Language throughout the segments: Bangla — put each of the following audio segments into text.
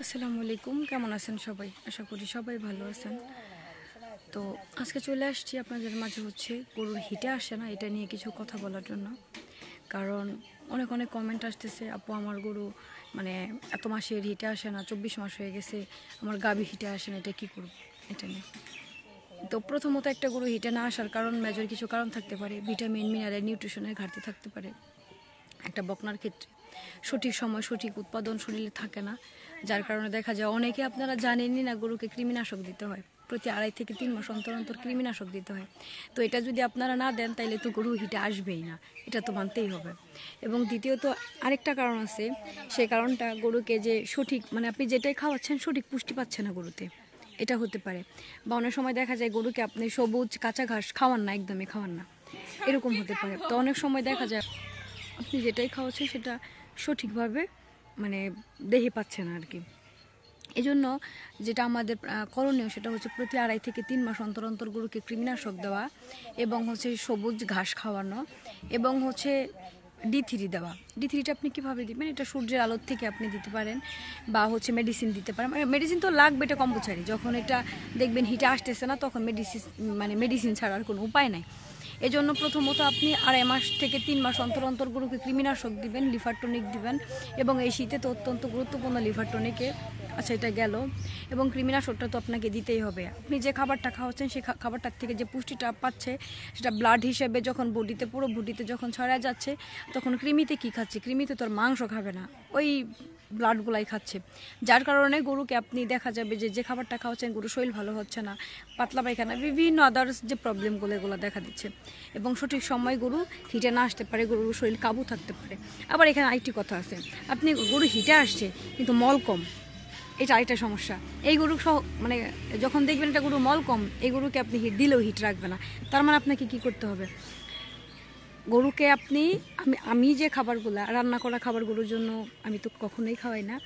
আসসালামু আলাইকুম, কেমন আছেন সবাই? আশা করি সবাই ভালো আছেন। তো আজকে চলে আসছি আপনাদের মাঝে গরুর হিটে আসে না এটা নিয়ে কিছু কথা বলার জন্য। কারণ অনেক অনেক কমেন্ট আসতেছে, আপু আমার গরু মানে এত মাসের হিটে আসে না, 24 মাস হয়ে গেছে, আমার গাভী হিটে আসে না, এটা কী করব এটা নিয়ে। তো প্রথমত একটা গরু হিটে না আসার কারণ মেজর কিছু কারণ থাকতে পারে। ভিটামিন, মিনারেল, নিউট্রিশনের ঘাটতি থাকতে পারে। একটা বকনার ক্ষেত্রে সঠিক সময় সঠিক উৎপাদন শরীরে থাকে না, যার কারণে দেখা যায় অনেকে আপনারা জানেনই না গরুকে কৃমিনাশক দিতে হয়, প্রতি 2.5 থেকে 3 মাস অন্তর অন্তর কৃমিনাশক দিতে হয়। তো এটা যদি আপনারা না দেন তাইলে তো গরু হিটে আসবেই না, এটা তো মানতেই হবে। এবং দ্বিতীয়ত আরেকটা কারণ আছে, সেই কারণটা গরুকে যে সঠিক আপনি যেটাই খাওয়াচ্ছেন সঠিক পুষ্টি পাচ্ছে না গরুতে, এটা হতে পারে। বা অনেক সময় দেখা যায় গরুকে আপনি সবুজ কাঁচা ঘাস খাওয়ান না, একদমই খাওয়ান না, এরকম হতে পারে। তো অনেক সময় দেখা যায় আপনি যেটাই খাওয়াচ্ছেন সেটা সঠিকভাবে দেহে পাচ্ছে না আর কি। এই জন্য যেটা আমাদের করণীয় সেটা প্রতি 2.5 থেকে 3 মাস অন্তর অন্তর গরুকে কৃমিনাশক দেওয়া, এবং সবুজ ঘাস খাওয়ানো, এবং D3 দেওয়া। D3টা আপনি কীভাবে দিবেন? এটা সূর্যের আলোর থেকে আপনি দিতে পারেন, বা মেডিসিন দিতে পারেন। মেডিসিন তো লাগবে, এটা কম্পালসারি। যখন এটা দেখবেন হিটে আসতেছে না তখন মেডিসিন ছাড়া আর কোনো উপায় নাই। এজন্য প্রথমত আপনি 2.5 মাস থেকে 3 মাস অন্তর অন্তর গরুকে কৃমিনাশক দিবেন, লিভার টনিক দিবেন। এবং এই শীতে তো অত্যন্ত গুরুত্বপূর্ণ লিভার টনিকে, আচ্ছা এটা গেল। এবং কৃমিনাশকটা তো আপনাকে দিতেই হবে। আপনি যে খাবারটা খাওয়াচ্ছেন সেই খাবারটার থেকে যে পুষ্টিটা পাচ্ছে সেটা ব্লাড হিসেবে যখন পুরো বডিতে যখন ছড়া যাচ্ছে, তখন কৃমিতে কি খাচ্ছে? কৃমিতে তোর মাংস খাবে না, ওই ব্লাডগুলাই খাচ্ছে। যার কারণে গরুকে আপনি দেখা যাবে যে খাবারটা খাওয়াচ্ছেন গরুর শরীর ভালো হচ্ছে না, পাতলা পায়খানা, বিভিন্ন আদার্স যে প্রবলেমগুলো এগুলো দেখা দিচ্ছে। এবং সঠিক সময় গরু হিটে না আসতে পারে, গরুর শরীর কাবু থাকতে পারে। আবার এখানে আরেকটি কথা আছে, আপনি গরু হিটে আসছে কিন্তু মল কম, এটা আরেকটা সমস্যা। এই গরু যখন দেখবেন একটা গরু মল কম, এই গরুকে আপনি হিট দিলেও হিট রাখবে না। তার মানে আপনাকে কি করতে হবে? গরুকে আমি যে খাবারগুলো রান্না করা খাবার গরুর জন্য আমি তো কখনোই খাওয়াই না,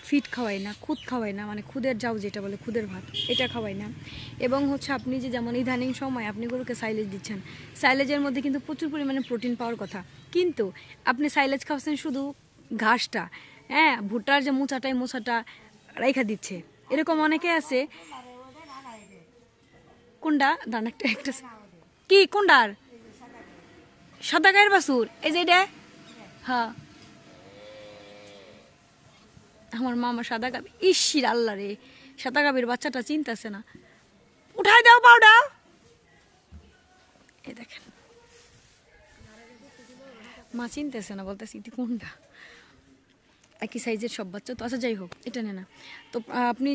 ফিট খাওয়াই না, খুদ খাওয়াই না, খুদের যাও যেটা বলে খুদের ভাত, এটা খাওয়াই না। এবং আপনি যে যেমন ইদানিং সময় আপনি গরুকে সাইলেজ দিচ্ছেন, সাইলেজের মধ্যে কিন্তু প্রচুর পরিমাণে প্রোটিন পাওয়ার কথা, কিন্তু আপনি সাইলেজ খাওয়াচ্ছেন শুধু ঘাসটা, হ্যাঁ, ভুট্টার যে মোচাটা রেখা দিচ্ছে। এরকম অনেকে আছে। কোনটা দান একটা একটা কি কোনটার সাদা গায়ের বাছুর? এই যে এটা, হ্যাঁ আমার মামা সাদা গাবি। ইসির আল্লাহ রে, সাদা গাবির বাচ্চাটা চিনতেছে না, উঠাই দাও পাউডা। এই দেখেন মা চিনতেছে না, বলতেছি কোনটা, একই সাইজের সব বাচ্চা তো। আচ্ছা যাই হোক, এটা না। তো আপনি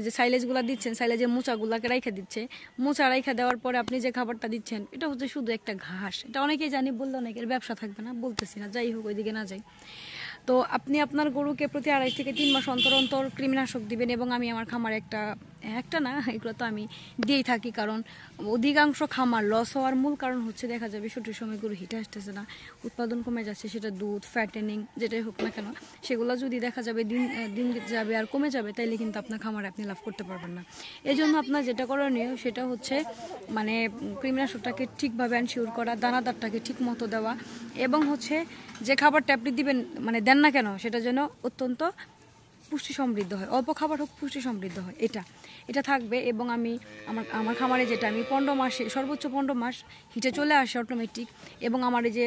যে সাইলেজগুলো দিচ্ছেন, সাইলেজের মোচাগুলাকে রাইখা দিচ্ছে, মোচা রাইখা দেওয়ার পরে আপনি যে খাবারটা দিচ্ছেন এটা শুধু একটা ঘাস। এটা অনেকেই জানি, বললে অনেকের ব্যবসা থাকবে না, বলতেছি না, যাই হোক ওইদিকে না যাই। তো আপনি আপনার গরুকে প্রতি 2.5 থেকে 3 মাস অন্তর অন্তর কৃমিনাশক দিবেন। এবং আমি আমার খামারে একটা না, এগুলো তো আমি দিয়েই থাকি, কারণ অধিকাংশ খামার লস হওয়ার মূল কারণ দেখা যাবে সঠিক সময় গরু হিটে আসতেছে না, উৎপাদন কমে যাচ্ছে, সেটা দুধ, ফ্যাটেনিং যেটাই হোক না কেন, সেগুলো যদি দেখা যাবে দিন যাবে আর কমে যাবে, তাইলে কিন্তু আপনার খামারে আপনি লাভ করতে পারবেন না। এই জন্য আপনার যেটা করণীয় সেটা কৃমিনাশকটাকে ঠিকভাবে এনশিওর করা, দানাদারটাকে ঠিক মতো দেওয়া, এবং যে খাবারটা আপনি দিবেন দেন না কেন সেটা যেন অত্যন্ত পুষ্টি সমৃদ্ধ হয়, অল্প খাবার হোক পুষ্টি সমৃদ্ধ হয়, এটা থাকবে। এবং আমি আমার খামারে যেটা আমি 15 মাসে সর্বোচ্চ 15 মাস হিটে চলে আসে অটোমেটিক। এবং আমার এই যে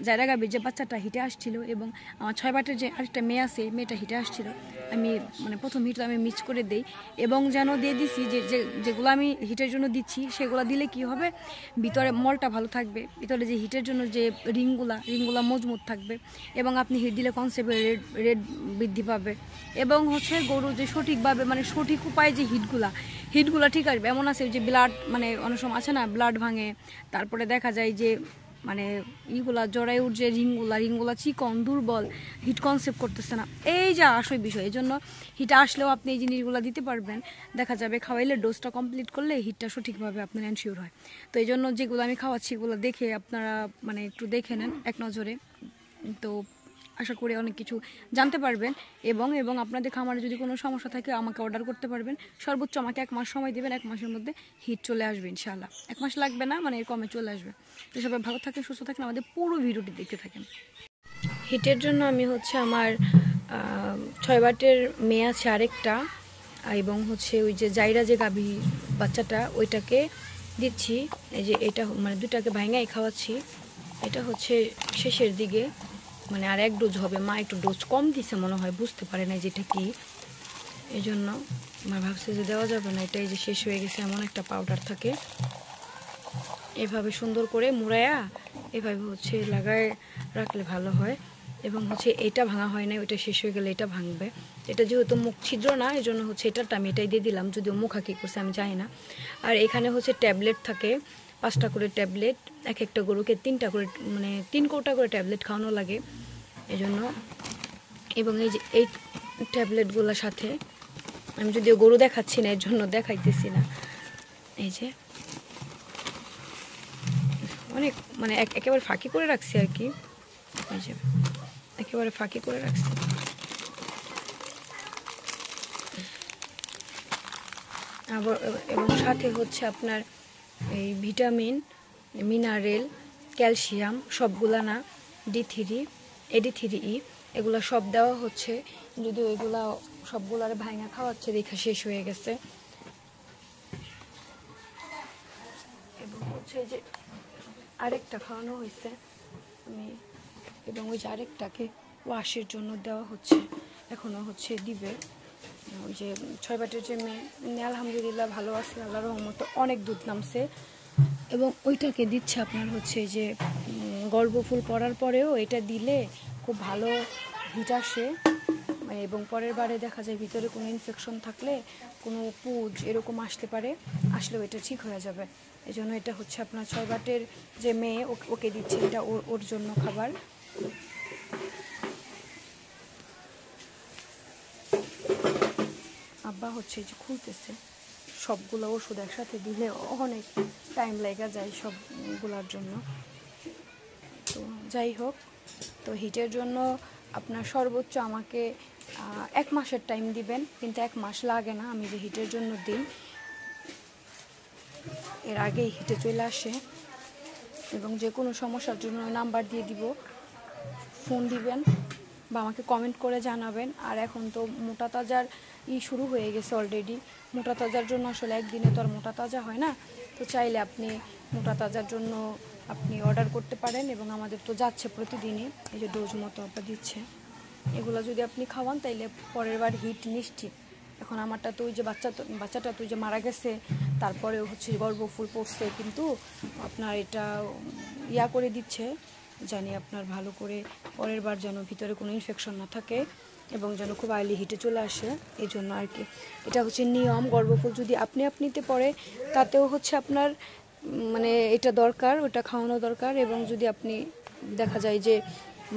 জায়গা গাবির যে বাচ্চাটা হিটে আসছিল, এবং আমার 6 বাটের যে আরেকটা মেয়ে আছে, মেয়েটা হিটে আসছিল, আমি প্রথম হিট আমি মিক্স করে দিই। এবং যেন দিয়ে দিছি যেগুলো আমি হিটের জন্য দিচ্ছি সেগুলো দিলে কি হবে, ভিতরে মলটা ভালো থাকবে, ভিতরে যে হিটের জন্য যে রিংগুলা মজবুত থাকবে, এবং আপনি হিট দিলে কনসেপ্টে রেড বৃদ্ধি পাবে। এবং গরু যে সঠিকভাবে সঠিক উপায়ে যে হিটগুলা ঠিক আসবে। এমন আছে যে ব্লাড অনেক সময় আছে না, ব্লাড ভাঙে, তারপরে দেখা যায় যে জরায়ুর যে রিংগুলা চিকন, দুর্বল, হিট কনসেপ্ট করতেছে না, এই যা আসল বিষয়। এই জন্য হিট আসলেও আপনি এই জিনিসগুলো দিতে পারবেন, দেখা যাবে খাওয়াইলে ডোজটা কমপ্লিট করলে হিটটা সঠিকভাবে আপনার এনশিওর হয়। তো এই জন্য যেগুলো আমি খাওয়াচ্ছি এগুলো দেখে আপনারা একটু দেখে নেন এক নজরে, তো আশা করি অনেক কিছু জানতে পারবেন। এবং আপনাদের খামারে যদি কোনো সমস্যা থাকে আমাকে অর্ডার করতে পারবেন। সর্বোচ্চ আমাকে 1 মাস সময় দেবেন, 1 মাসের মধ্যে হিট চলে আসবে ইনশাআল্লাহ। 1 মাস লাগবে না, এর কমে চলে আসবে। তো সবাই ভালো থাকেন, সুস্থ থাকেন, আমাদের পুরো ভিডিওটি দেখতে থাকেন। হিটের জন্য আমি আমার 6 বাটের মেয়ে আছে আরেকটা, এবং হচ্ছে ওই যে জাইরা যে গাভী বাচ্চাটা ওইটাকে দিচ্ছি। এই যে এটা মানে দুটাকে ভাঙাই খাওয়াচ্ছি। এটা হচ্ছে শেষের দিকে, মানে আর 1 ডোজ হবে। মা একটু ডোজ কম দিছে মনে হয়, বুঝতে পারে না যেটা কি, এই জন্য আমার ভাবছে যে দেওয়া যাবে না। এটাই যে শেষ হয়ে গেছে, এমন একটা পাউডার থাকে। এভাবে সুন্দর করে মুড়াইয়া এভাবে হচ্ছে লাগায় রাখলে ভালো হয়। এবং হচ্ছে এটা ভাঙা হয় না, ওইটা শেষ হয়ে গেলে এটা ভাঙবে। এটা যেহেতু মুখ ছিদ্র না, এই জন্য হচ্ছে এটাটা আমি এটাই দিয়ে দিলাম, যদিও মুখা কী করছে আমি জানি না। আর এখানে হচ্ছে ট্যাবলেট থাকে, 5টা করে ট্যাবলেট, এক একটা গরুকে 3টা করে, মানে 3 কৌটা করে ট্যাবলেট খাওয়ানো লাগে এই জন্য। এবং এই যে এই ট্যাবলেটগুলোর সাথে আমি যদিও গরু দেখাচ্ছি না, এর জন্য দেখাইতেছি না। এই যে অনেক মানে একেবারে ফাঁকি করে রাখছি আর কি, এই যে একেবারে ফাঁকি করে রাখছি। আবার এবং সাথে হচ্ছে আপনার এই ভিটামিন, মিনারেল, ক্যালসিয়াম সবগুলা না, D3, AD3E এগুলো সব দেওয়া হচ্ছে। যদিও এগুলা সবগুলার ভাঙা খাওয়াচ্ছে, দেখা শেষ হয়ে গেছে। এবং হচ্ছে যে আরেকটা খাওয়ানো হয়েছে আমি, এবং ওই যে আরেকটাকে ওয়াশের জন্য দেওয়া হচ্ছে, এখনও হচ্ছে দিবে। ওই যে 6 বাটের যে মেয়ে আলহামদুলিল্লাহ ভালো আছে, আল্লাহর রহমতে অনেক দুধ নামছে। এবং ওইটাকে দিচ্ছে আপনার হচ্ছে যে গর্ভফুল পড়ার পরেও এটা দিলে খুব ভালো হিট আসে। এবং পরের বারে দেখা যায় ভিতরে কোনো ইনফেকশন থাকলে, কোনো পুজ এরকম আসতে পারে, আসলেও এটা ঠিক হয়ে যাবে। এই জন্য এটা হচ্ছে আপনার 6 বাটের যে মেয়ে ওকে দিচ্ছে, এটা ওর জন্য খাবার। আব্বা হচ্ছে যে খুলতেছে, সবগুলো ওষুধ একসাথে দিলে অনেক টাইম লেগে যায় সবগুলোর জন্য। তো যাই হোক, তো হিটের জন্য আপনার সর্বোচ্চ আমাকে 1 মাসের টাইম দিবেন, কিন্তু 1 মাস লাগে না। আমি যে হিটের জন্য দিই, এর আগেই হিটে চলে আসে। এবং যে কোনো সমস্যার জন্য নাম্বার দিয়ে দিব, ফোন দিবেন বা আমাকে কমেন্ট করে জানাবেন। আর এখন তো মোটা তাজার শুরু হয়ে গেছে অলরেডি। মোটা তাজার জন্য আসলে একদিনে তো আর মোটা তাজা হয় না, তো চাইলে আপনি মোটা তাজার জন্য আপনি অর্ডার করতে পারেন। এবং আমাদের তো যাচ্ছে প্রতিদিনই, এই যে ডোজ মতো আপনার দিচ্ছে, এগুলো যদি আপনি খাওয়ান তাইলে পরের বার হিট নিশ্চিত। এখন আমারটা তো ওই যে বাচ্চাটা তো ওই যে মারা গেছে, তারপরে হচ্ছে গর্ভফুল পড়ছে, কিন্তু আপনার এটা ইয়া করে দিচ্ছে, জানি আপনার ভালো করে পরের বার যেন ভিতরে কোনো ইনফেকশন না থাকে এবং যেন খুব আর্লি হিটে চলে আসে, এই জন্য আর কি। এটা হচ্ছে নিয়ম। গর্ভফুল যদি আপনিতে পড়ে, তাতেও হচ্ছে আপনার মানে এটা দরকার, ওটা খাওয়ানো দরকার। এবং যদি আপনি দেখা যায় যে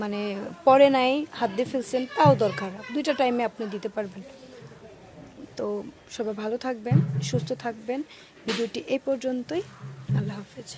মানে পরে নাই, হাত দিয়ে ফেলছেন, তাও দরকার। 2টা টাইমে আপনি দিতে পারবেন। তো সবাই ভালো থাকবেন, সুস্থ থাকবেন। ভিডিওটি এই পর্যন্তই। আল্লাহ হাফেজ।